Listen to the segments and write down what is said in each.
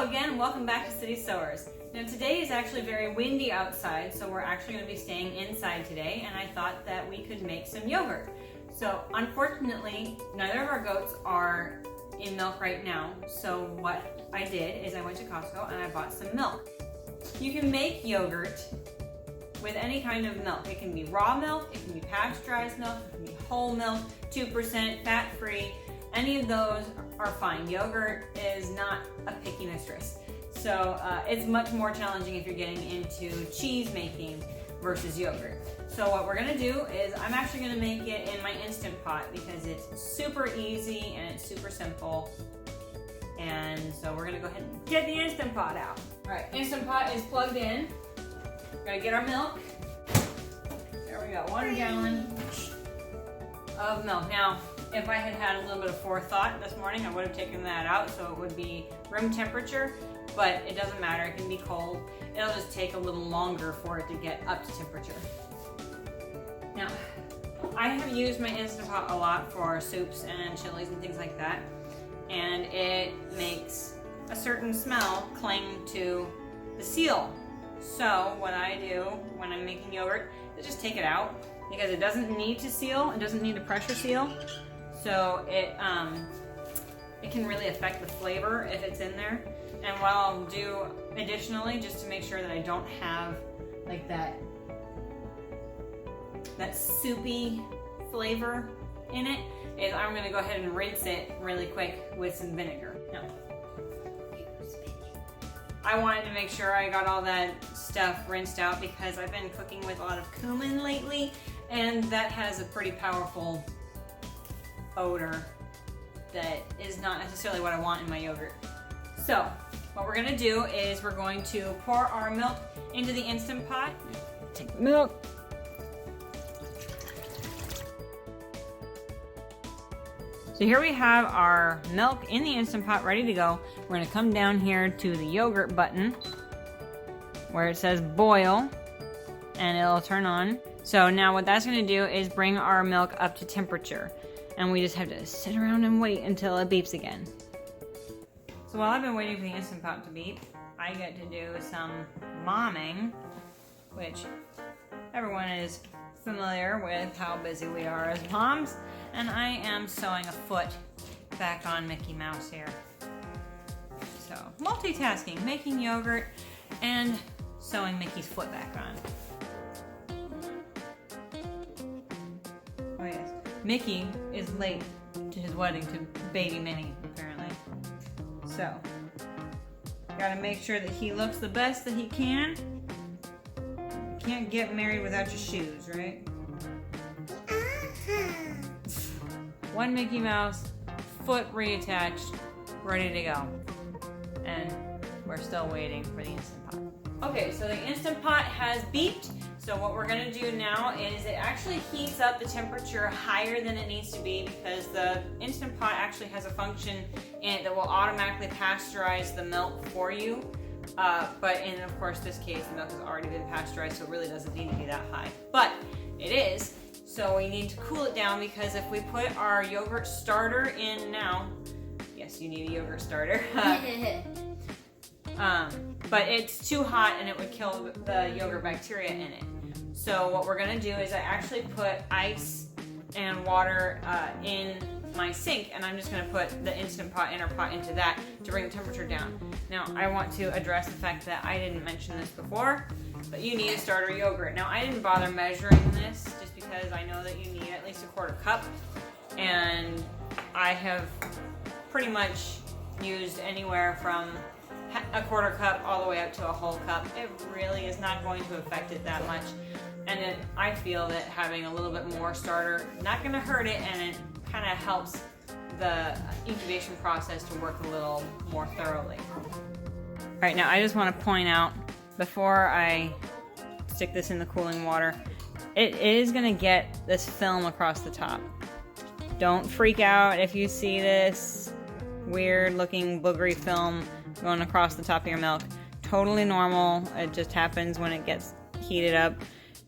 Hello again, welcome back to City Sewers. Now today is actually very windy outside, so we're actually going to be staying inside today, and I thought that we could make some yogurt. So unfortunately, neither of our goats are in milk right now, so what I did is I went to Costco and I bought some milk. You can make yogurt with any kind of milk. It can be raw milk, it can be pasteurized milk, it can be whole milk, 2%, fat-free. Any of those are fine. Yogurt is not a picky mistress. So it's much more challenging if you're getting into cheese making versus yogurt. So what we're gonna do is I'm actually gonna make it in my Instant Pot because it's super easy and it's super simple. And so we're gonna go ahead and get the Instant Pot out. All right, Instant Pot is plugged in. Gotta get our milk. There we go, 1 gallon of milk. Now, if I had had a little bit of forethought this morning, I would have taken that out so it would be room temperature, but it doesn't matter, it can be cold. It'll just take a little longer for it to get up to temperature. Now, I have used my Instant Pot a lot for soups and chilies and things like that, and it makes a certain smell cling to the seal. So what I do when I'm making yogurt is just take it out because it doesn't need to seal, it doesn't need to pressure seal. So it can really affect the flavor if it's in there. And what I'll do additionally, just to make sure that I don't have like that soupy flavor in it, is I'm gonna go ahead and rinse it really quick with some vinegar. No. I wanted to make sure I got all that stuff rinsed out because I've been cooking with a lot of cumin lately, and that has a pretty powerful odor that is not necessarily what I want in my yogurt. So what we're gonna do is we're going to pour our milk into the Instant Pot. Take the milk. So here we have our milk in the Instant Pot ready to go. We're gonna come down here to the yogurt button where it says boil, and it'll turn on. So now what that's gonna do is bring our milk up to temperature. And we just have to sit around and wait until it beeps again. So while I've been waiting for the Instant Pot to beep, I get to do some momming, which everyone is familiar with how busy we are as moms. And I am sewing a foot back on Mickey Mouse here. So multitasking, making yogurt and sewing Mickey's foot back on. Oh yes. Mickey is late to his wedding to baby Minnie, apparently. So, gotta make sure that he looks the best that he can. You can't get married without your shoes, right? One Mickey Mouse, foot reattached, ready to go. And we're still waiting for the Instant Pot. Okay, so the Instant Pot has beeped. So what we're gonna do now is it actually heats up the temperature higher than it needs to be because the Instant Pot actually has a function in it that will automatically pasteurize the milk for you. But in, of course, this case, the milk has already been pasteurized, so it really doesn't need to be that high. But it is, so we need to cool it down because if we put our yogurt starter in now, yes, you need a yogurt starter. But it's too hot and it would kill the yogurt bacteria in it. So what we're gonna do is I actually put ice and water in my sink, and I'm just gonna put the Instant Pot inner pot into that to bring the temperature down. Now I want to address the fact that I didn't mention this before, but you need a starter yogurt. Now I didn't bother measuring this just because I know that you need at least a 1/4 cup, and I have pretty much used anywhere from a 1/4 cup all the way up to a whole cup. It really is not going to affect it that much. And I feel that having a little bit more starter, not gonna hurt it, and it kind of helps the incubation process to work a little more thoroughly. All right, now I just want to point out, before I stick this in the cooling water, it is gonna get this film across the top. Don't freak out if you see this weird looking boogery film going across the top of your milk. Totally normal, it just happens when it gets heated up.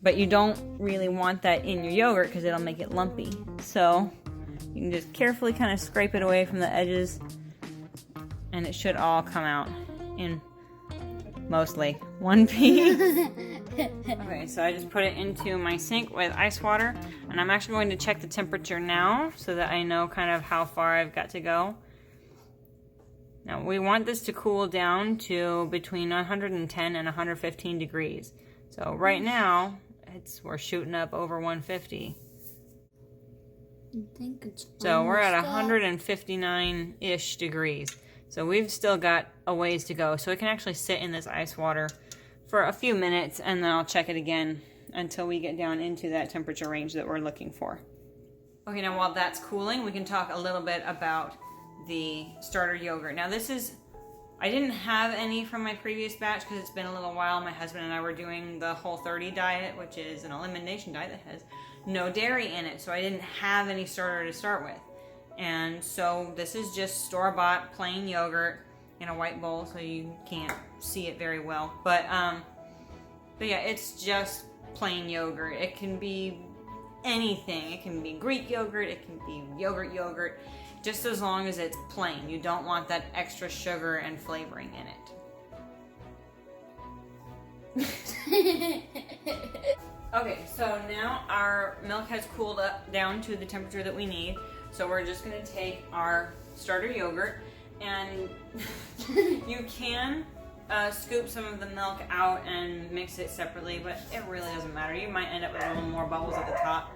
But you don't really want that in your yogurt because it'll make it lumpy. So you can just carefully kind of scrape it away from the edges and it should all come out. in mostly one piece. Okay, so I just put it into my sink with ice water, and I'm actually going to check the temperature now so that I know kind of how far I've got to go. Now we want this to cool down to between 110 and 115 degrees. So right now we're shooting up over 150. I think it's so we're at 159-ish degrees. So we've still got a ways to go. So it can actually sit in this ice water for a few minutes, and then I'll check it again until we get down into that temperature range that we're looking for. Okay, now while that's cooling, we can talk a little bit about the starter yogurt. Now I didn't have any from my previous batch because it's been a little while. My husband and I were doing the Whole30 diet, which is an elimination diet that has no dairy in it. So I didn't have any starter to start with. And so this is just store-bought plain yogurt in a white bowl, so you can't see it very well. But yeah, it's just plain yogurt. It can be anything. It can be Greek yogurt, it can be yogurt, just as long as it's plain. You don't want that extra sugar and flavoring in it. Okay, so now our milk has cooled up down to the temperature that we need. So we're just going to take our starter yogurt, and you can scoop some of the milk out and mix it separately, but it really doesn't matter. You might end up with a little more bubbles at the top,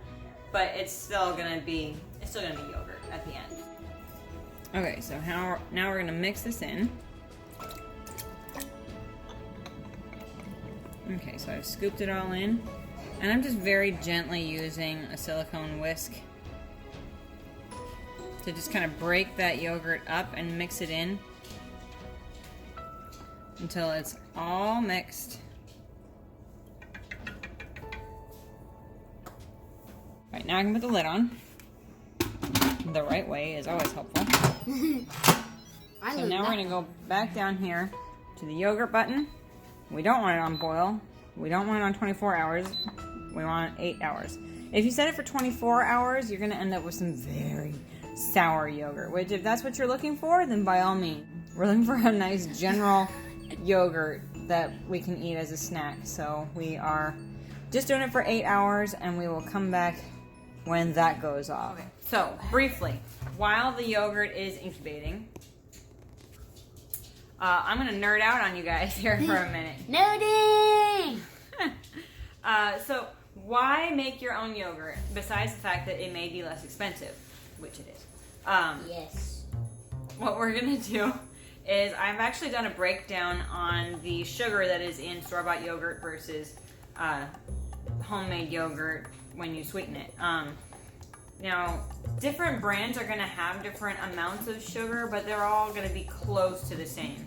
but it's still gonna be yogurt at the end. Okay, so now we're gonna mix this in. Okay, so I've scooped it all in, and I'm just very gently using a silicone whisk to just kind of break that yogurt up and mix it in until it's all mixed. Alright, now I can put the lid on. The right way is always helpful. So now we're going to go back down here to the yogurt button. We don't want it on boil. We don't want it on 24 hours. We want 8 hours. If you set it for 24 hours, you're going to end up with some very sour yogurt, which if that's what you're looking for, then by all means. We're looking for a nice general yogurt that we can eat as a snack. So we are just doing it for 8 hours, and we will come back when that goes off. Okay. So briefly, while the yogurt is incubating, I'm going to nerd out on you guys here for a minute. Nerding! So why make your own yogurt besides the fact that it may be less expensive, which it is? Yes. What we're going to do is I've actually done a breakdown on the sugar that is in store-bought yogurt versus homemade yogurt when you sweeten it. Now, different brands are going to have different amounts of sugar, but they're all going to be close to the same.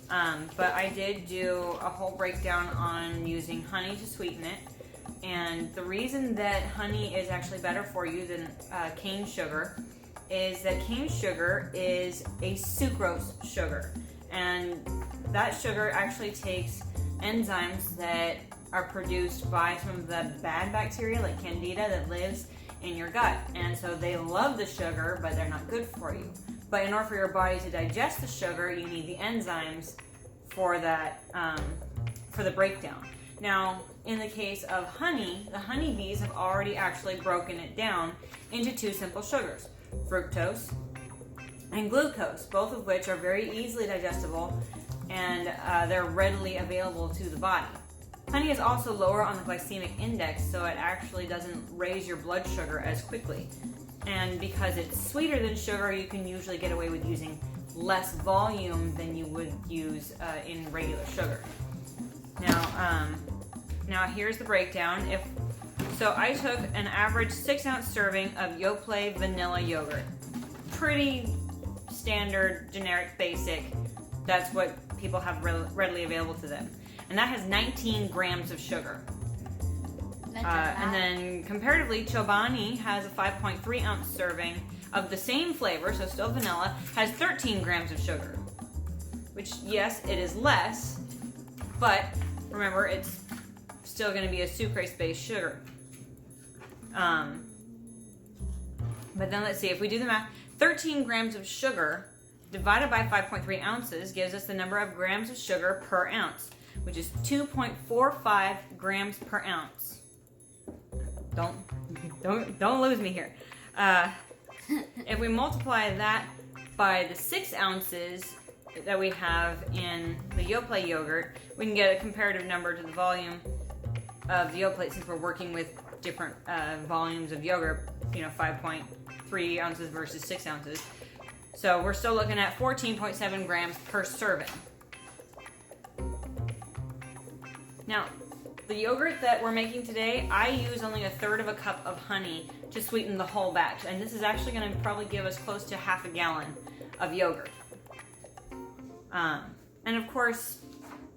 But I did do a whole breakdown on using honey to sweeten it. And the reason that honey is actually better for you than cane sugar is that cane sugar is a sucrose sugar. And that sugar actually takes enzymes that are produced by some of the bad bacteria like Candida that lives in your gut. And so they love the sugar, but they're not good for you. But in order for your body to digest the sugar, you need the enzymes for that, for the breakdown. Now, in the case of honey, the honeybees have already actually broken it down into two simple sugars, fructose and glucose, both of which are very easily digestible, and they're readily available to the body. Honey is also lower on the glycemic index, so it actually doesn't raise your blood sugar as quickly. And because it's sweeter than sugar, you can usually get away with using less volume than you would use in regular sugar. Now here's the breakdown. So I took an average 6-ounce serving of Yoplait vanilla yogurt. Pretty standard, generic, basic. That's what people have readily available to them. And that has 19 grams of sugar. And then comparatively, Chobani has a 5.3 ounce serving of the same flavor, so still vanilla, has 13 grams of sugar. Which, yes, it is less, but remember, it's still going to be a sucrose-based sugar. But then let's see, if we do the math, 13 grams of sugar divided by 5.3 ounces gives us the number of grams of sugar per ounce, which is 2.45 grams per ounce. Don't lose me here. If we multiply that by the 6 ounces that we have in the Yoplait yogurt, we can get a comparative number to the volume of the Yoplait, since we're working with different volumes of yogurt, 5.3 ounces versus 6 ounces. So we're still looking at 14.7 grams per serving. Now, the yogurt that we're making today, I use only 1/3 of a cup of honey to sweeten the whole batch. And this is actually going to probably give us close to half a gallon of yogurt. And of course,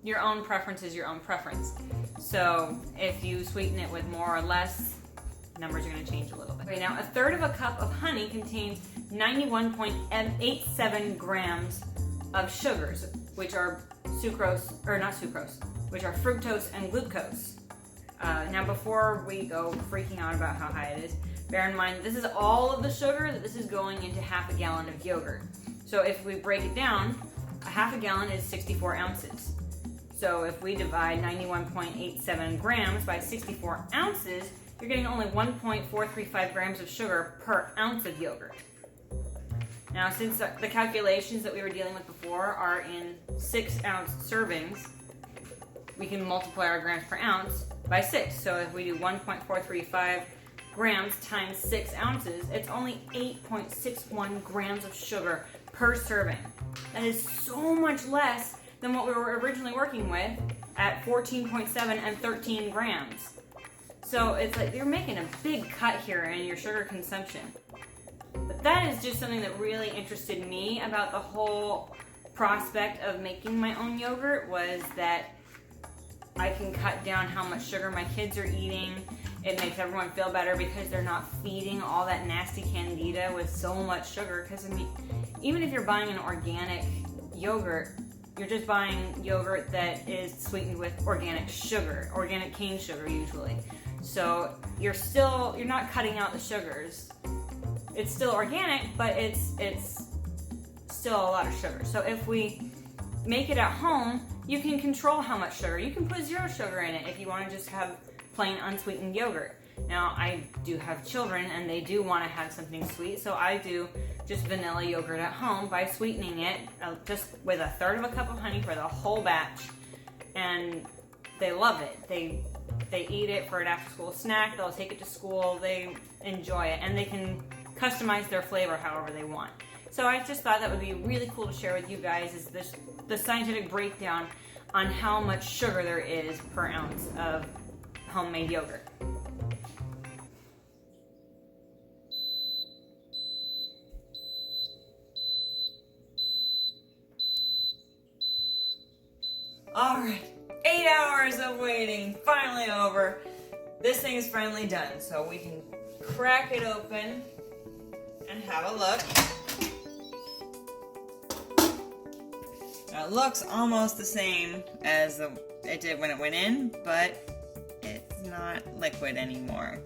your own preference is your own preference. So if you sweeten it with more or less, numbers are going to change a little bit. Okay, now 1/3 of a cup of honey contains 91.87 grams of sugars, which are which are fructose and glucose. Now before we go freaking out about how high it is, bear in mind this is all of the sugar that this is going into half a gallon of yogurt. So if we break it down, a half a gallon is 64 ounces. So if we divide 91.87 grams by 64 ounces, you're getting only 1.435 grams of sugar per ounce of yogurt. Now, since the calculations that we were dealing with before are in 6-ounce servings, we can multiply our grams per ounce by 6. So if we do 1.435 grams times 6 ounces, it's only 8.61 grams of sugar per serving. That is so much less than what we were originally working with at 14.7 and 13 grams. So it's like you're making a big cut here in your sugar consumption. But that is just something that really interested me about the whole prospect of making my own yogurt, was that I can cut down how much sugar my kids are eating. It makes everyone feel better because they're not feeding all that nasty candida with so much sugar. Because even if you're buying an organic yogurt, you're just buying yogurt that is sweetened with organic sugar, organic cane sugar usually. So you're not cutting out the sugars. It's still organic, but it's still a lot of sugar. So if we make it at home, you can control how much sugar. You can put 0 sugar in it if you want to just have plain unsweetened yogurt. Now, I do have children and they do want to have something sweet, so I do just vanilla yogurt at home by sweetening it just with 1/3 of a cup of honey for the whole batch, and they love it. They eat it for an after-school snack. They'll take it to school. They enjoy it, and they can customize their flavor however they want. So I just thought that would be really cool to share with you guys, is the scientific breakdown on how much sugar there is per ounce of homemade yogurt. Alright, 8 hours of waiting, finally over. This thing is finally done, so we can crack it open and have a look. Now, it looks almost the same as it did when it went in, but it's not liquid anymore.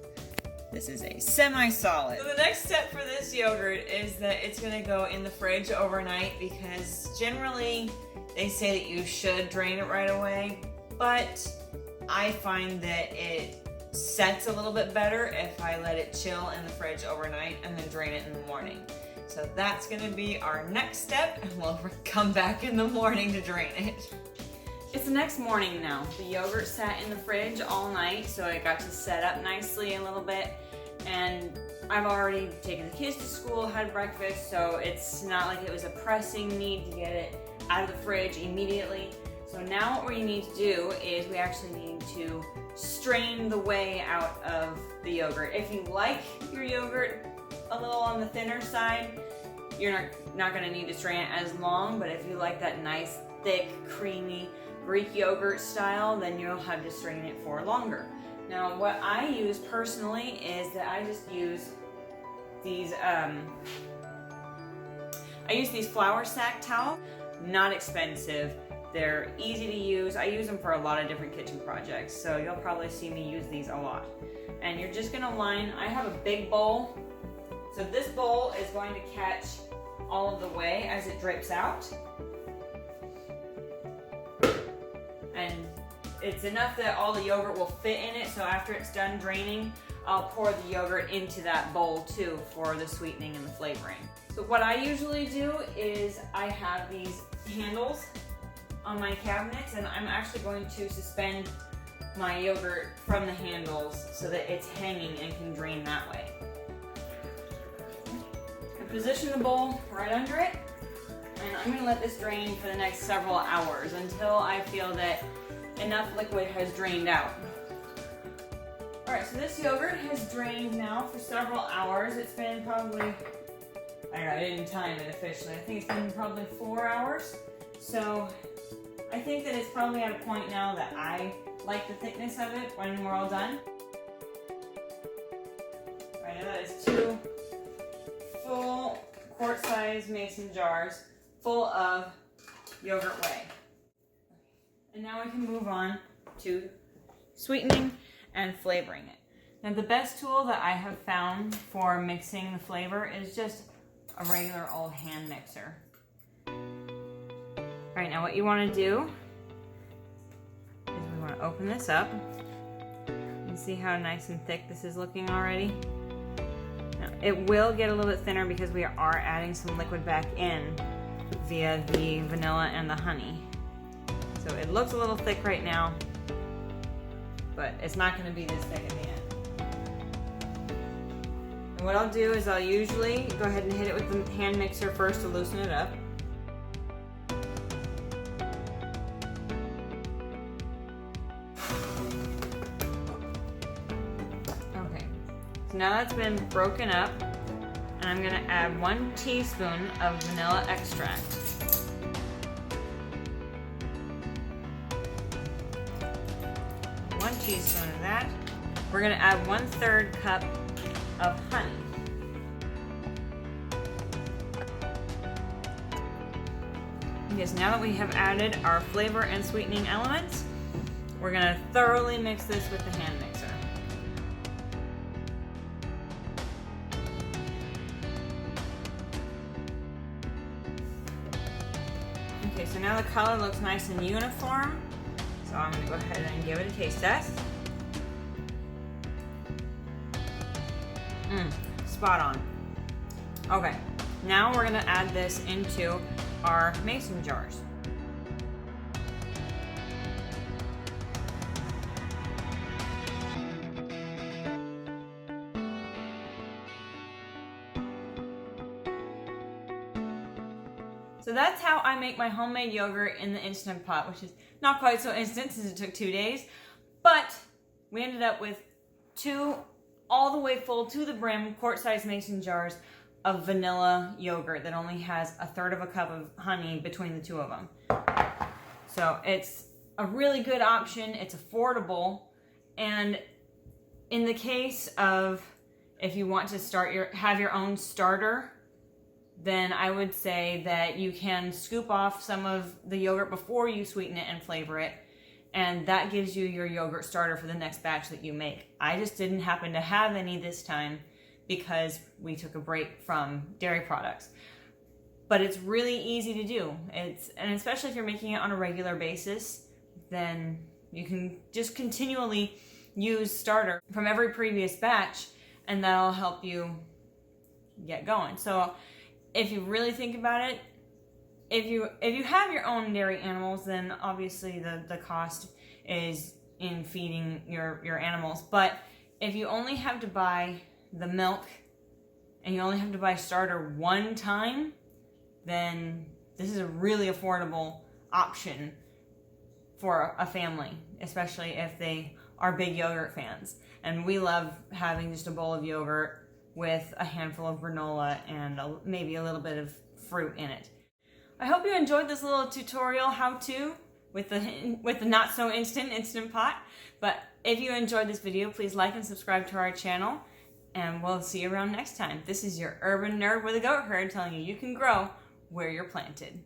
This is a semi-solid. So the next step for this yogurt is that it's going to go in the fridge overnight, because generally they say that you should drain it right away, but I find that it sets a little bit better if I let it chill in the fridge overnight and then drain it in the morning. So that's going to be our next step, and we'll come back in the morning to drain it. It's the next morning now. The yogurt sat in the fridge all night, so it got to set up nicely a little bit, and I've already taken the kids to school, had breakfast, so it's not like it was a pressing need to get it out of the fridge immediately. So now what we need to do is we actually need to strain the whey out of the yogurt. If you like your yogurt a little on the thinner side, you're not going to need to strain it as long, but if you like that nice, thick, creamy Greek yogurt style, then you'll have to strain it for longer. Now, what I use personally is that I just use these, flour sack towels. Not expensive. They're easy to use. I use them for a lot of different kitchen projects, so you'll probably see me use these a lot. And you're just gonna line, I have a big bowl, so this bowl is going to catch all of the way as it drips out. And it's enough that all the yogurt will fit in it, so after it's done draining, I'll pour the yogurt into that bowl too for the sweetening and the flavoring. So what I usually do is I have these handles on my cabinets, and I'm actually going to suspend my yogurt from the handles so that it's hanging and can drain that way. I position the bowl right under it, and I'm going to let this drain for the next several hours until I feel that enough liquid has drained out. Alright, so this yogurt has drained now for several hours. It's been probably, I don't know, I didn't time it officially. I think it's been probably 4 hours. So I think that it's probably at a point now that I like the thickness of it when we're all done. Alright, now that is 2 full quart-sized mason jars full of yogurt whey. And now we can move on to sweetening and flavoring it. Now the best tool that I have found for mixing the flavor is just a regular old hand mixer. Alright, now what you want to do is we want to open this up and see how nice and thick this is looking already. Now, it will get a little bit thinner because we are adding some liquid back in via the vanilla and the honey. So it looks a little thick right now, but it's not going to be this thick in the end. And what I'll do is I'll usually go ahead and hit it with the hand mixer first to loosen it up. Okay, so now that's been broken up, and I'm going to add 1 teaspoon of vanilla extract. One teaspoon of that. We're going to add 1/3 cup of honey. Because now that we have added our flavor and sweetening elements, we're going to thoroughly mix this with the hand mixer. Okay, so now the color looks nice and uniform. So I'm going to go ahead and give it a taste test. Spot on. Okay, now we're going to add this into our mason jars. So that's how I make my homemade yogurt in the Instant Pot, which is not quite so instant since it took 2 days, but we ended up with 2 all the way full to the brim quart-sized mason jars of vanilla yogurt that only has 1/3 cup of honey between the 2 of them. So it's a really good option, it's affordable, and in the case of if you want to have your own starter, then I would say that you can scoop off some of the yogurt before you sweeten it and flavor it, and that gives you your yogurt starter for the next batch that you make. I just didn't happen to have any this time because we took a break from dairy products. But it's really easy to do. And especially if you're making it on a regular basis, then you can just continually use starter from every previous batch, and that'll help you get going. So if you really think about it, if you have your own dairy animals, then obviously the cost is in feeding your animals. But if you only have to buy the milk and you only have to buy starter 1 time, then this is a really affordable option for a family, especially if they are big yogurt fans. And we love having just a bowl of yogurt with a handful of granola and maybe a little bit of fruit in it. I hope you enjoyed this little tutorial how-to with the not so instant pot. But if you enjoyed this video, please like and subscribe to our channel, and we'll see you around next time. This is your urban nerd with a goat herd telling you can grow where you're planted.